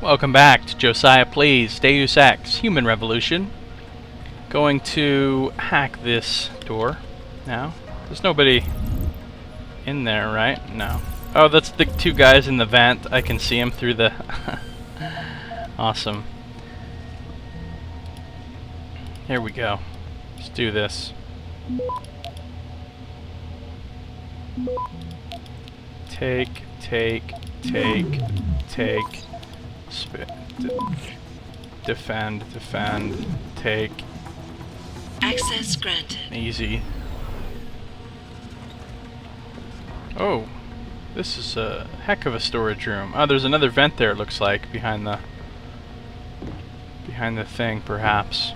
Welcome back to Josiah Plays Deus Ex Human Revolution. Going to hack this door now. There's nobody in there, right? No. Oh, that's the two guys in the vent. I can see them through the... Awesome. Here we go. Let's do this. Take. Defend, take. Access granted. Easy. Oh, this is a heck of a storage room. Oh, there's another vent there, it looks like, behind the thing, perhaps.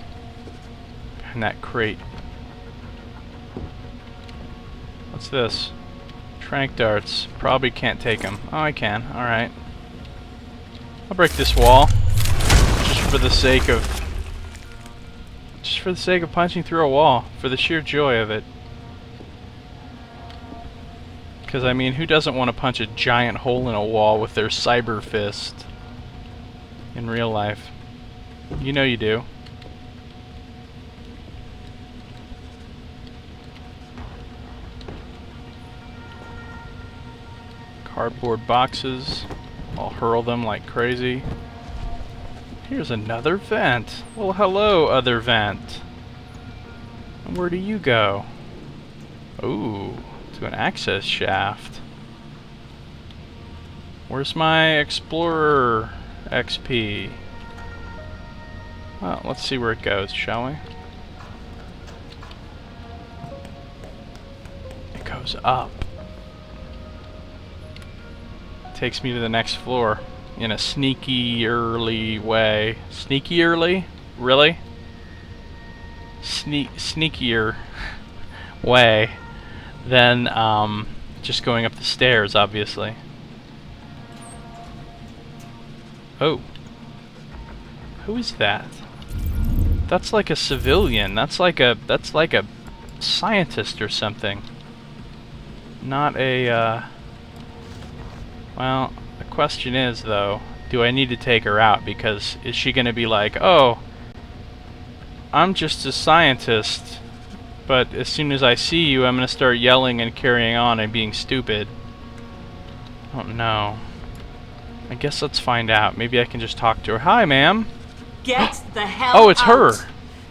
Behind that crate. What's this? Trank darts. Probably can't take them. Oh, I can. Alright. I'll break this wall. Just for the sake of punching through a wall. For the sheer joy of it. Because, I mean, who doesn't want to punch a giant hole in a wall with their cyber fist? In real life. You know you do. Cardboard boxes. I'll hurl them like crazy. Here's another vent. Well, hello, other vent. And where do you go? Ooh, to an access shaft. Where's my Explorer XP? Well, let's see where it goes, shall we? It goes up. Takes me to the next floor in a sneaky early way. Sneaky early? Really? Sneakier way than just going up the stairs, obviously. Oh. Who is that? That's like a civilian. That's like a scientist or something. Not a well, the question is, though, do I need to take her out? Because is she going to be like, oh, I'm just a scientist, but as soon as I see you, I'm going to start yelling and carrying on and being stupid? I don't know. I guess let's find out. Maybe I can just talk to her. Hi, ma'am. Get the hell Oh, it's out. her.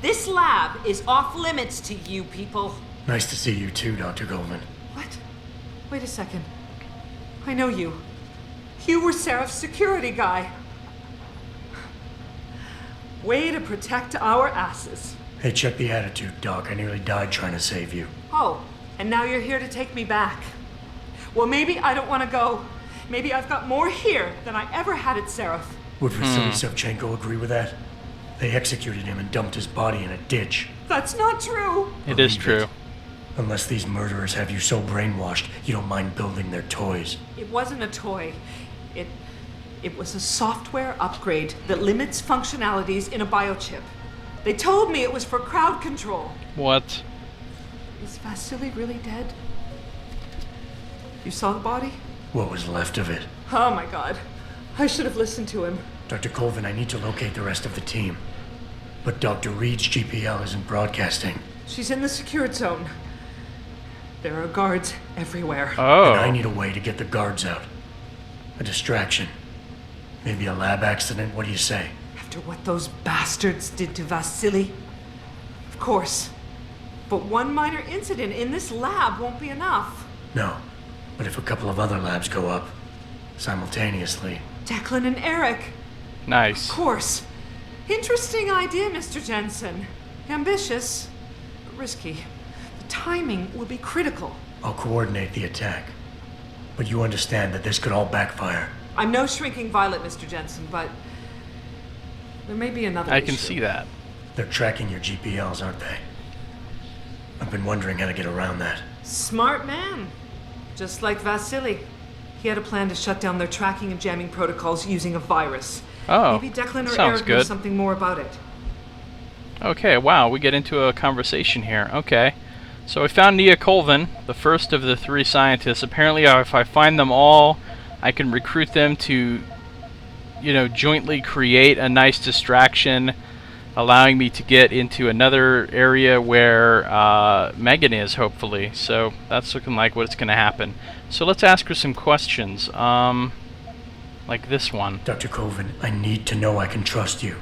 This lab is off limits to you people. Nice to see you too, Dr. Goldman. What? Wait a second. I know you. You were Seraph's security guy. Way to protect our asses. Hey, check the attitude, Doc. I nearly died trying to save you. Oh, and now you're here to take me back. Well, maybe I don't want to go. Maybe I've got more here than I ever had at Seraph. Would Vasily Sevchenko agree with that? They executed him and dumped his body in a ditch. That's not true. It is Believe true. it. Unless these murderers have you so brainwashed, you don't mind building their toys. It wasn't a toy. It was a software upgrade that limits functionalities in a biochip. They told me it was for crowd control. What? Is Vasily really dead? You saw the body? What was left of it? Oh my god. I should have listened to him. Dr. Colvin, I need to locate the rest of the team. But Dr. Reed's GPL isn't broadcasting. She's in the secured zone. There are guards everywhere. Oh. And I need a way to get the guards out. A distraction. Maybe a lab accident, what do you say? After what those bastards did to Vasily? Of course. But one minor incident in this lab won't be enough. No. But if a couple of other labs go up, simultaneously... Declan and Eric. Nice. Of course. Interesting idea, Mr. Jensen. Ambitious, but risky. The timing will be critical. I'll coordinate the attack. But you understand that this could all backfire. I'm no shrinking violet, Mr. Jensen, but there may be another I issue. can see that. They're tracking your GPLs, aren't they? I've been wondering how to get around that. Smart man. Just like Vasily. He had a plan to shut down their tracking and jamming protocols using a virus. Oh, Maybe Declan or sounds Eric good. knows something more about it. Okay, wow, we get into a conversation here. Okay. So I found Nia Colvin, the first of the 3 scientists. Apparently, if I find them all, I can recruit them to you know, jointly create a nice distraction, allowing me to get into another area where Megan is, hopefully. So that's looking like what's going to happen. So let's ask her some questions, like this one. Dr. Colvin, I need to know I can trust you.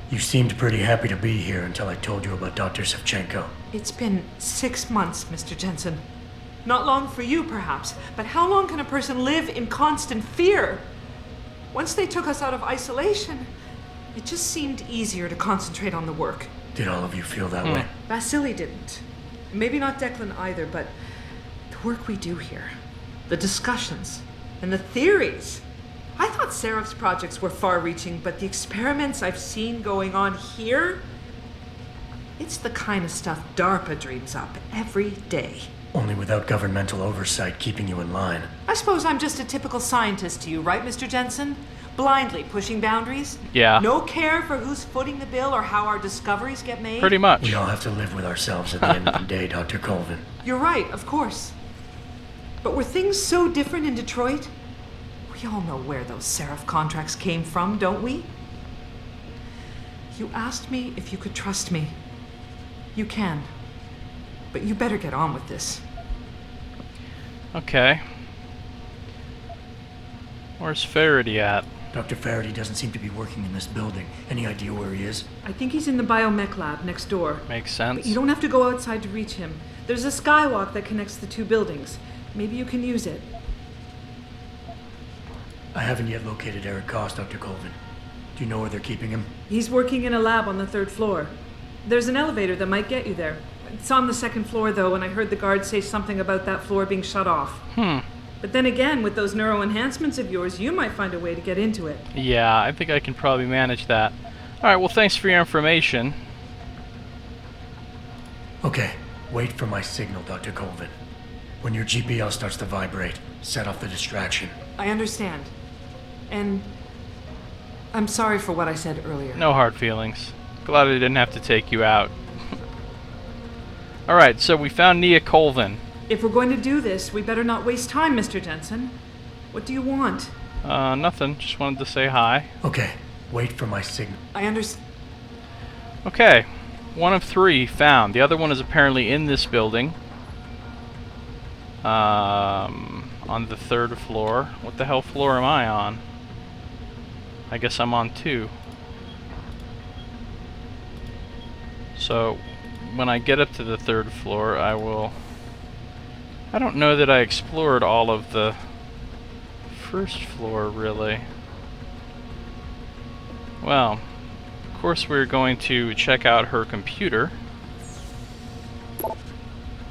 You seemed pretty happy to be here until I told you about Dr. Savchenko. It's been 6 months, Mr. Jensen. Not long for you, perhaps, but how long can a person live in constant fear? Once they took us out of isolation, it just seemed easier to concentrate on the work. Did all of you feel that way? Vasily didn't. Maybe not Declan either, but the work we do here, the discussions, and the theories. I thought Seraph's projects were far-reaching, but the experiments I've seen going on here, it's the kind of stuff DARPA dreams up every day. Only without governmental oversight keeping you in line. I suppose I'm just a typical scientist to you, right, Mr. Jensen? Blindly pushing boundaries? Yeah. No care for who's footing the bill or how our discoveries get made? Pretty much. We all have to live with ourselves at the end of the day, Dr. Colvin. You're right, of course. But were things so different in Detroit? We all know where those Seraph contracts came from, don't we? You asked me if you could trust me. You can. But you better get on with this. Okay. Where's Faraday at? Dr. Faraday doesn't seem to be working in this building. Any idea where he is? I think he's in the biomech lab next door. Makes sense. But you don't have to go outside to reach him. There's a skywalk that connects the two buildings. Maybe you can use it. I haven't yet located Eric Koss, Dr. Colvin. Do you know where they're keeping him? He's working in a lab on the 3rd floor. There's an elevator that might get you there. It's on the 2nd floor, though, and I heard the guards say something about that floor being shut off. But then again, with those neuro enhancements of yours, you might find a way to get into it. Yeah, I think I can probably manage that. Alright, well, thanks for your information. Okay, wait for my signal, Dr. Colvin. When your GPL starts to vibrate, set off the distraction. I understand. And I'm sorry for what I said earlier. No hard feelings. Glad I didn't have to take you out. Alright, so we found Nia Colvin. If we're going to do this, we better not waste time, Mr. Jensen. What do you want? Nothing. Just wanted to say hi. Okay, wait for my signal. I understand. Okay. 1 of 3 found. The other one is apparently in this building. On the 3rd floor. What the hell floor am I on? I guess I'm on 2. So, when I get up to the 3rd floor, I will... I don't know that I explored all of the 1st floor, really. Well, of course we're going to check out her computer.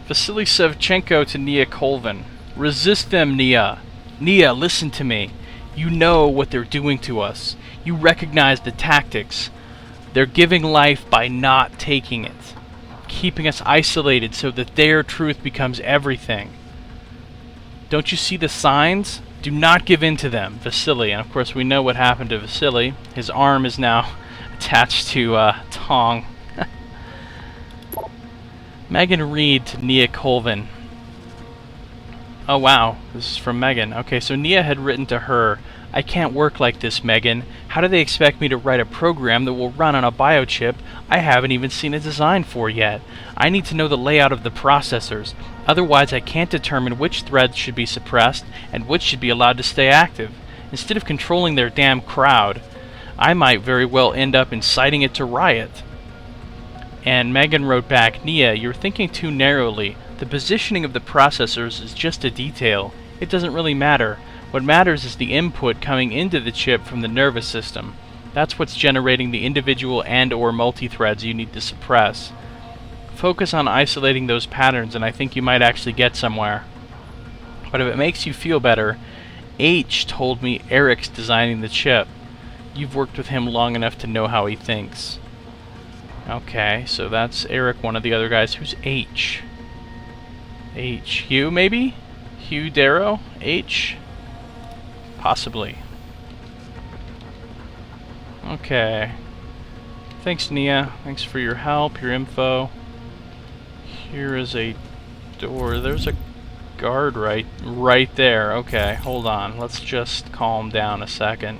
Vasily Savchenko to Nia Colvin. Resist them, Nia. Nia, listen to me. You know what they're doing to us. You recognize the tactics. They're giving life by not taking it. Keeping us isolated so that their truth becomes everything. Don't you see the signs? Do not give in to them, Vasily. And of course we know what happened to Vasily. His arm is now attached to Tong. Megan Reed to Nia Colvin. Oh wow, this is from Megan. Okay, so Nia had written to her, I can't work like this, Megan. How do they expect me to write a program that will run on a biochip I haven't even seen a design for yet? I need to know the layout of the processors. Otherwise, I can't determine which threads should be suppressed and which should be allowed to stay active. Instead of controlling their damn crowd, I might very well end up inciting it to riot. And Megan wrote back, Nia, you're thinking too narrowly. The positioning of the processors is just a detail. It doesn't really matter. What matters is the input coming into the chip from the nervous system. That's what's generating the individual and/or multi-threads you need to suppress. Focus on isolating those patterns and I think you might actually get somewhere. But if it makes you feel better, H told me Eric's designing the chip. You've worked with him long enough to know how he thinks. Okay, so that's Eric, one of the other guys. Who's H? H. Hugh, maybe? Hugh Darrow? H? Possibly. Okay. Thanks, Nia. Thanks for your help, your info. Here is a door. There's a guard right there. Okay, hold on. Let's just calm down a second.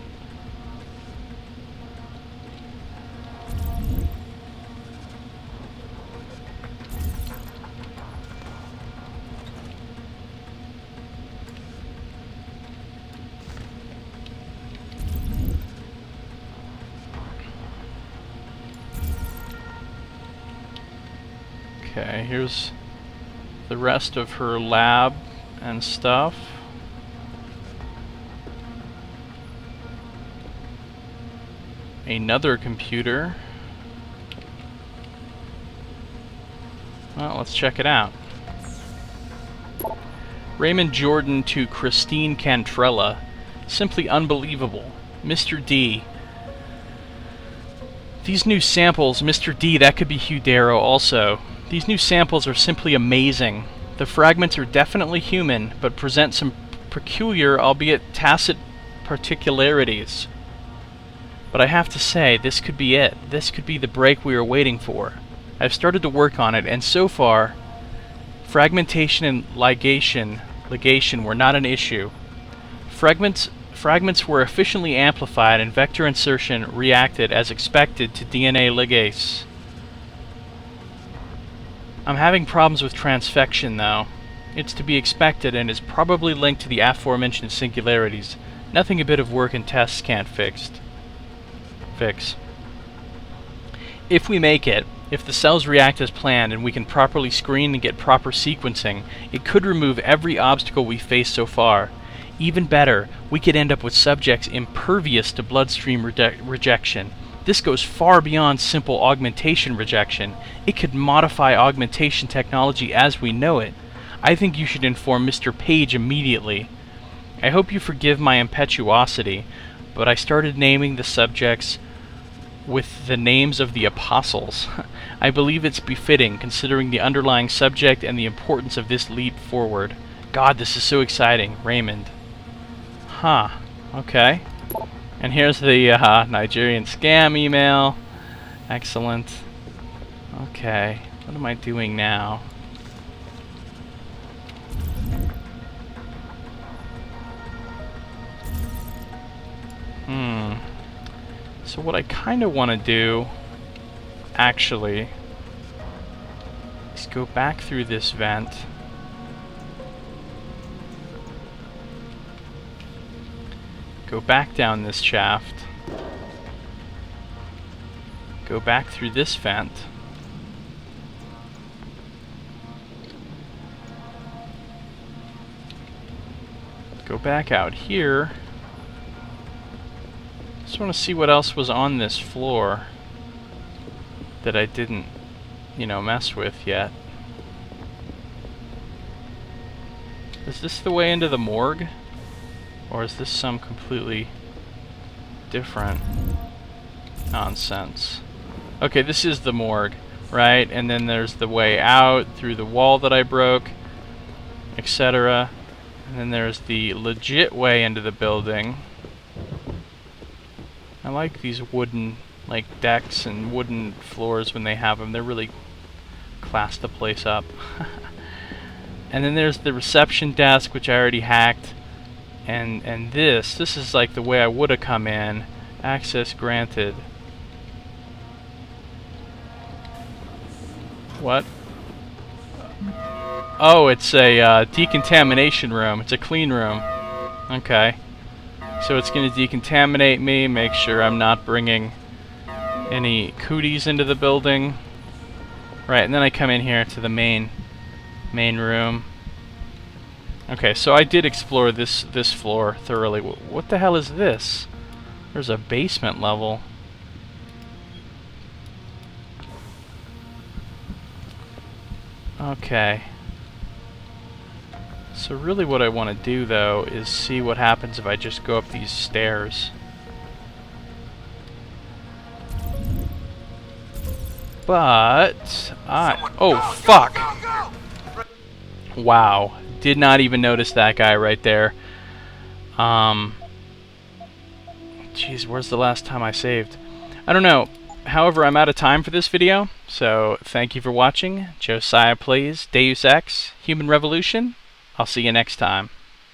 Okay, here's the rest of her lab and stuff. Another computer. Well, let's check it out. Raymond Jordan to Christine Cantrella. Simply unbelievable. Mr. D. These new samples, Mr. D, that could be Hugh Darrow also. These new samples are simply amazing. The fragments are definitely human, but present some peculiar, albeit tacit, particularities. But I have to say, this could be it. This could be the break we were waiting for. I've started to work on it, and so far, fragmentation and ligation were not an issue. Fragments were efficiently amplified, and vector insertion reacted as expected to DNA ligase. I'm having problems with transfection, though. It's to be expected, and is probably linked to the aforementioned singularities. Nothing a bit of work and tests can't fix. If we make it, if the cells react as planned and we can properly screen and get proper sequencing, it could remove every obstacle we faced so far. Even better, we could end up with subjects impervious to bloodstream rejection. This goes far beyond simple augmentation rejection. It could modify augmentation technology as we know it. I think you should inform Mr. Page immediately. I hope you forgive my impetuosity, but I started naming the subjects with the names of the apostles. I believe it's befitting, considering the underlying subject and the importance of this leap forward. God, this is so exciting. Raymond. Huh. Okay. And here's the Nigerian scam email. Excellent. Okay. What am I doing now? So what I kind of want to do, actually, is go back through this vent. Go back down this shaft. Go back through this vent. Go back out here. Just want to see what else was on this floor that I didn't, mess with yet. Is this the way into the morgue? Or is this some completely different nonsense? Okay, this is the morgue, right? And then there's the way out through the wall that I broke, etc. And then there's the legit way into the building. I like these wooden, decks and wooden floors when they have them. They really class the place up. And then there's the reception desk, which I already hacked. And this is like the way I would have come in. Access granted. What? Oh, it's a decontamination room. It's a clean room. Okay. So it's going to decontaminate me, make sure I'm not bringing any cooties into the building. Right, and then I come in here to the main room. Okay, so I did explore this floor thoroughly. What the hell is this? There's a basement level. Okay. So really what I want to do, though, is see what happens if I just go up these stairs. But oh, fuck! Wow. Did not even notice that guy right there. Jeez, where's the last time I saved? I don't know. However, I'm out of time for this video, so thank you for watching. Josiah plays Deus Ex: Human Revolution. I'll see you next time.